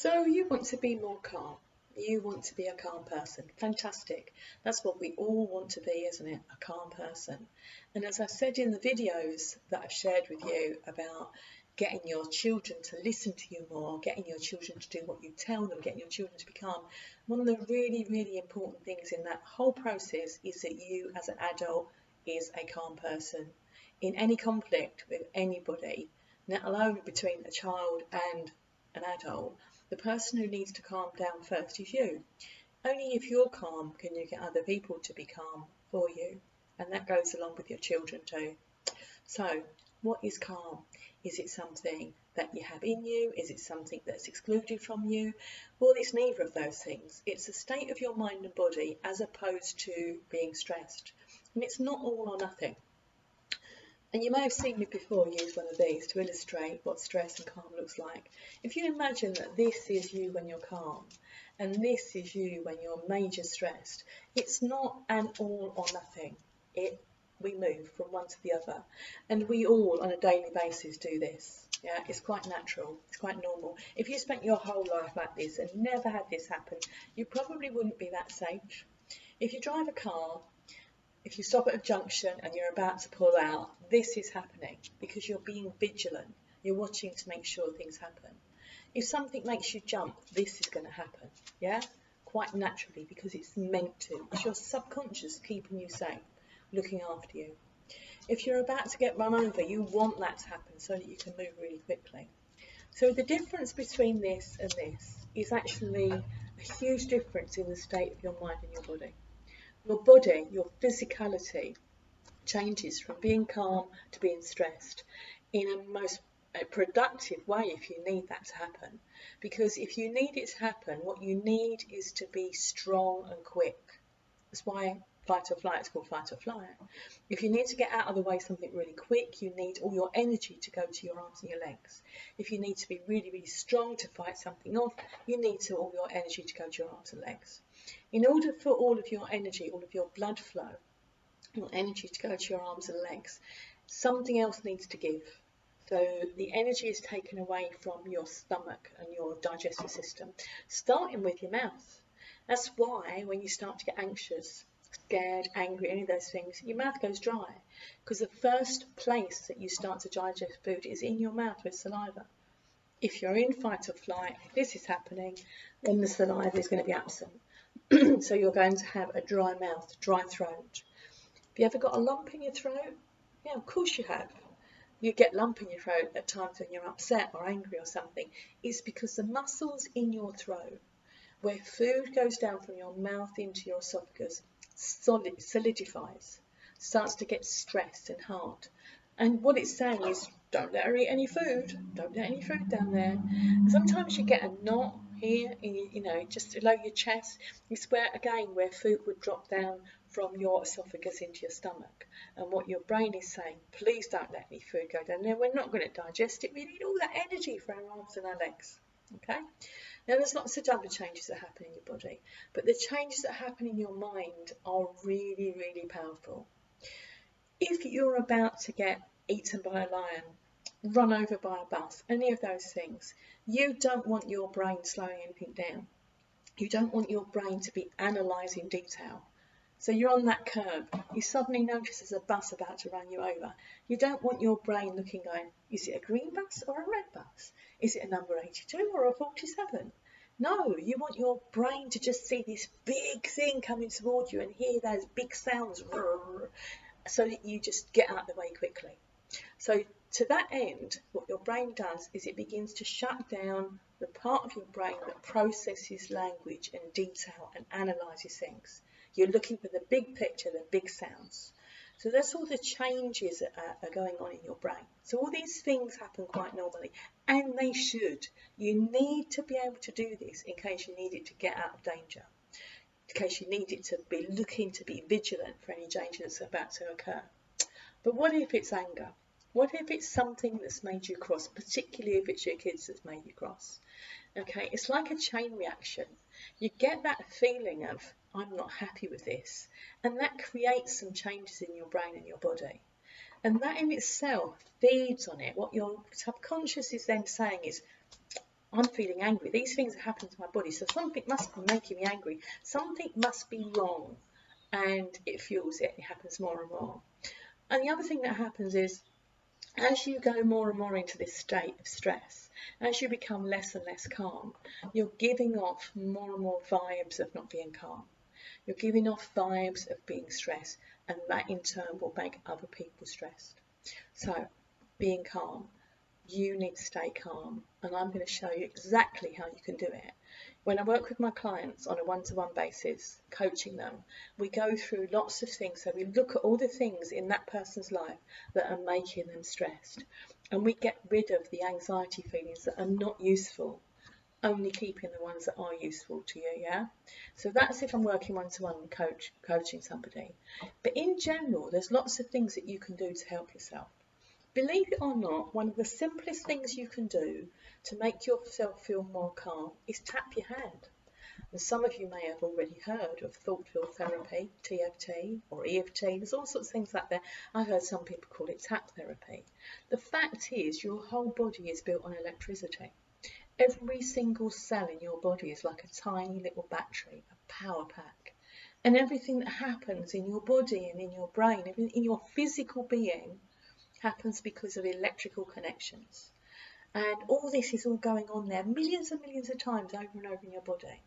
So you want to be more calm. You want to be a calm person. Fantastic. That's what we all want to be, isn't it? A calm person. And as I've said in the videos that I've shared with you about getting your children to listen to you more, getting your children to do what you tell them, getting your children to be calm, one of the really, really important things in that whole process is that you as an adult is a calm person. In any conflict with anybody, let alone between a child and an adult, the person who needs to calm down first is you. Only if you're calm can you get other people to be calm for you. And that goes along with your children too. So, what is calm? Is it something that you have in you? Is it something that's excluded from you? Well, it's neither of those things. It's a state of your mind and body as opposed to being stressed. And it's not all or nothing. And you may have seen me before use one of these to illustrate what stress and calm looks like. If you imagine that this is you when you're calm and this is you when you're major stressed, it's not an all or nothing. We move from one to the other, and we all on a daily basis do this. Yeah, it's quite natural, it's quite normal. If you spent your whole life like this and never had this happen, you probably wouldn't be that safe. If you drive a car, if you stop at a junction and you're about to pull out, this is happening because you're being vigilant. You're watching to make sure things happen. If something makes you jump, this is going to happen. Yeah, quite naturally because it's meant to. It's your subconscious keeping you safe, looking after you. If you're about to get run over, you want that to happen so that you can move really quickly. So the difference between this and this is actually a huge difference in the state of your mind and your body. Your body, your physicality changes from being calm to being stressed in a most productive way if you need that to happen. Because if you need it to happen, what you need is to be strong and quick. That's why fight or flight is called fight or flight. If you need to get out of the way something really quick, you need all your energy to go to your arms and your legs. If you need to be really, really strong to fight something off, you need all your energy to go to your arms and legs. In order for all of your energy, all of your blood flow, your energy to go to your arms and legs, something else needs to give. So the energy is taken away from your stomach and your digestive system, starting with your mouth. That's why when you start to get anxious, scared, angry, any of those things, your mouth goes dry. Because the first place that you start to digest food is in your mouth with saliva. If you're in fight or flight, if this is happening, then the saliva is going to be absent. So you're going to have a dry mouth, dry throat. Have you ever got a lump in your throat? Yeah, of course you have. You get lump in your throat at times when you're upset or angry or something. It's because the muscles in your throat, where food goes down from your mouth into your esophagus, solidifies, starts to get stressed and hard. And what it's saying is, don't let her eat any food. Don't let any food down there. Sometimes you get a knot here, just below your chest. It's where food would drop down from your esophagus into your stomach. And what your brain is saying, please don't let any food go down there. We're not going to digest it. We need all that energy for our arms and our legs. Okay? Now, there's lots of other changes that happen in your body, but the changes that happen in your mind are really, really powerful. If you're about to get eaten by a lion, run over by a bus, any of those things, you don't want your brain slowing anything down. You don't want your brain to be analysing detail. So you're on that curb, you suddenly notice there's a bus about to run you over. You don't want your brain looking going, is it a green bus or a red bus? Is it a number 82 or a 47? No, you want your brain to just see this big thing coming towards you and hear those big sounds so that you just get out of the way quickly. So to that end, what your brain does is it begins to shut down the part of your brain that processes language and detail and analyses things. You're looking for the big picture, the big sounds. So that's all the changes that are going on in your brain. So all these things happen quite normally, and they should. You need to be able to do this in case you need it to get out of danger, in case you need it to be looking to be vigilant for any danger that's about to occur. But what if it's anger? What if it's something that's made you cross, particularly if it's your kids that's made you cross? Okay, it's like a chain reaction. You get that feeling of, I'm not happy with this, and that creates some changes in your brain and your body. And that in itself feeds on it. What your subconscious is then saying is, I'm feeling angry. These things are happening to my body, so something must be making me angry. Something must be wrong, and it fuels it. It happens more and more. And the other thing that happens is, as you go more and more into this state of stress, as you become less and less calm, you're giving off more and more vibes of not being calm. You're giving off vibes of being stressed, and that in turn will make other people stressed. So, being calm. You need to stay calm, and I'm going to show you exactly how you can do it. When I work with my clients on a one-to-one basis, coaching them, we go through lots of things. So we look at all the things in that person's life that are making them stressed, and we get rid of the anxiety feelings that are not useful, only keeping the ones that are useful to you, yeah? So that's if I'm working one-to-one coaching somebody. But in general, there's lots of things that you can do to help yourself. Believe it or not, one of the simplest things you can do to make yourself feel more calm is tap your hand. And some of you may have already heard of thought field therapy, TFT or EFT. There's all sorts of things like that. I've heard some people call it tap therapy. The fact is, your whole body is built on electricity. Every single cell in your body is like a tiny little battery, a power pack. And everything that happens in your body and in your brain, in your physical being, happens because of electrical connections. And all this is all going on there millions and millions of times over and over in your body.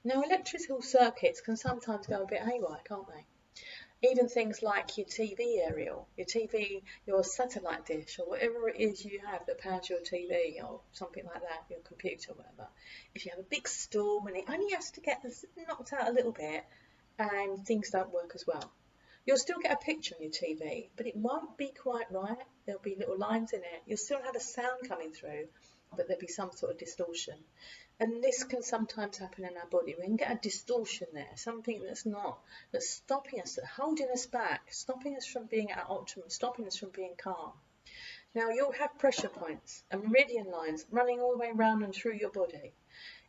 Now, electrical circuits can sometimes go a bit haywire, can't they? Even things like your TV aerial, your TV, your satellite dish, or whatever it is you have that powers your TV or something like that, your computer or whatever. If you have a big storm and it only has to get knocked out a little bit and things don't work as well, you'll still get a picture on your TV, but it won't be quite right. There'll be little lines in it. You'll still have a sound coming through, but there'll be some sort of distortion. And this can sometimes happen in our body. We can get a distortion there, something that's stopping us, that's holding us back, stopping us from being at our optimum, stopping us from being calm. Now, you'll have pressure points and meridian lines running all the way around and through your body.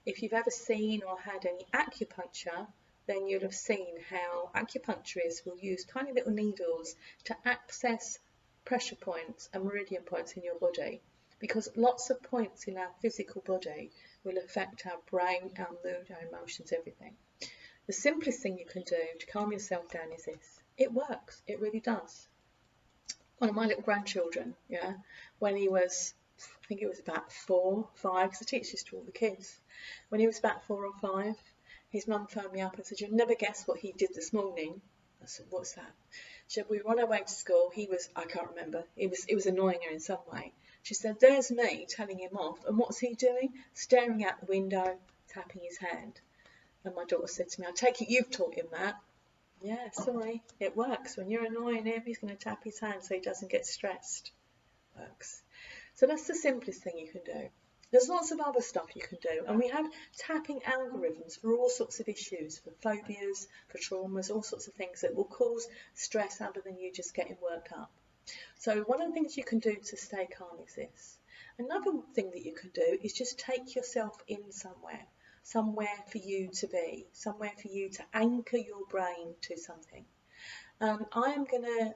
If you've ever seen or had any acupuncture, then you'll have seen how acupuncturists will use tiny little needles to access pressure points and meridian points in your body, because lots of points in our physical body will affect our brain, our mood, our emotions, everything. The simplest thing you can do to calm yourself down is this. It works. It really does. One of my little grandchildren, when he was, I think it was about 4, 5, because I teach this to all the kids. When he was about 4 or 5, his mum phoned me up and said, "You'll never guess what he did this morning." I said, "What's that?" She said, "We were on our way to school. I can't remember. It was annoying her in some way." She said, "There's me telling him off. And what's he doing? Staring out the window, tapping his hand." And my daughter said to me, "I take it you've taught him that." Yeah, sorry. It works. When you're annoying him, he's going to tap his hand so he doesn't get stressed. Works. So that's the simplest thing you can do. There's lots of other stuff you can do, and we have tapping algorithms for all sorts of issues, for phobias, for traumas, all sorts of things that will cause stress other than you just getting worked up. So one of the things you can do to stay calm is this. Another thing that you can do is just take yourself in somewhere for you to be, somewhere for you to anchor your brain to something. I am going to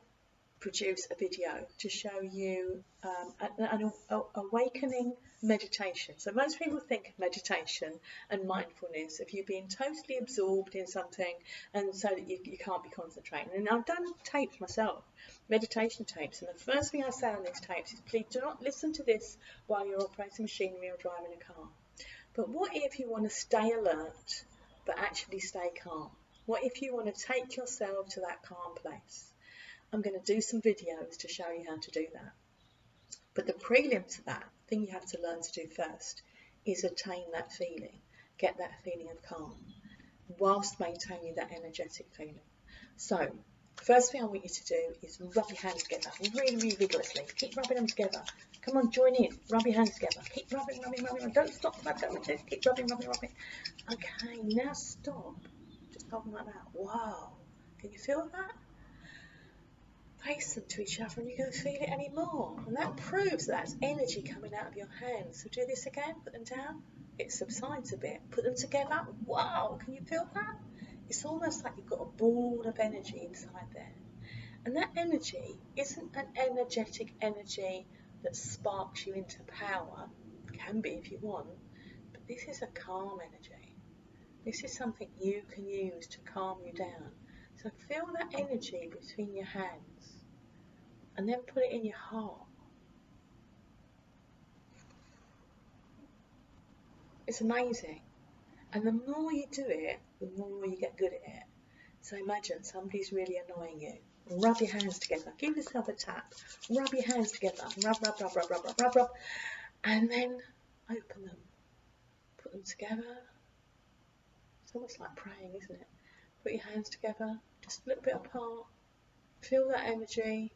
produce a video to show you an awakening meditation. So most people think of meditation and mindfulness of you being totally absorbed in something, and so that you can't be concentrating. And I've done tapes myself, meditation tapes, and the first thing I say on these tapes is, please do not listen to this while you're operating machinery or driving a car. But what if you want to stay alert but actually stay calm? What if you want to take yourself to that calm place? I'm going to do some videos to show you how to do that. But the prelim to that, thing you have to learn to do first, is attain that feeling. Get that feeling of calm, whilst maintaining that energetic feeling. So, first thing I want you to do is rub your hands together, really, really vigorously. Keep rubbing them together. Come on, join in. Rub your hands together. Keep rubbing. Don't stop. Keep rubbing. Okay, now stop. Just hold them like that. Wow. Can you feel that? Face them to each other and you don't feel it anymore. And that proves that that's energy coming out of your hands. So do this again, put them down. It subsides a bit. Put them together. Wow, can you feel that? It's almost like you've got a ball of energy inside there. And that energy isn't an energetic energy that sparks you into power. It can be if you want. This is a calm energy. This is something you can use to calm you down. So feel that energy between your hands and then put it in your heart. It's amazing. And the more you do it, the more you get good at it. So imagine somebody's really annoying you. Rub your hands together. Give yourself a tap. Rub your hands together. Rub, rub, rub, rub, rub, rub, rub, rub. And then open them. Put them together. It's almost like praying, isn't it? Put your hands together, just a little bit apart. Feel that energy.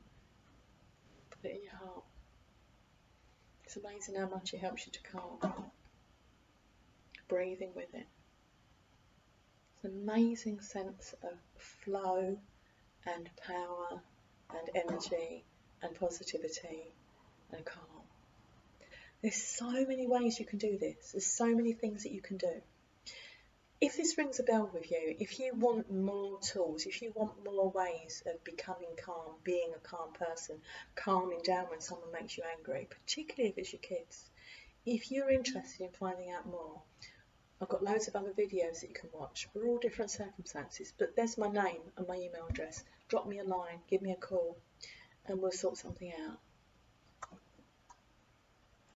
Put it in your heart. It's amazing how much it helps you to calm. Breathing with it. It's an amazing sense of flow and power and energy and positivity and calm. There's so many ways you can do this. There's so many things that you can do. If this rings a bell with you, if you want more tools, if you want more ways of becoming calm, being a calm person, calming down when someone makes you angry, particularly if it's your kids, if you're interested in finding out more, I've got loads of other videos that you can watch for all different circumstances, but there's my name and my email address. Drop me a line, give me a call, and we'll sort something out.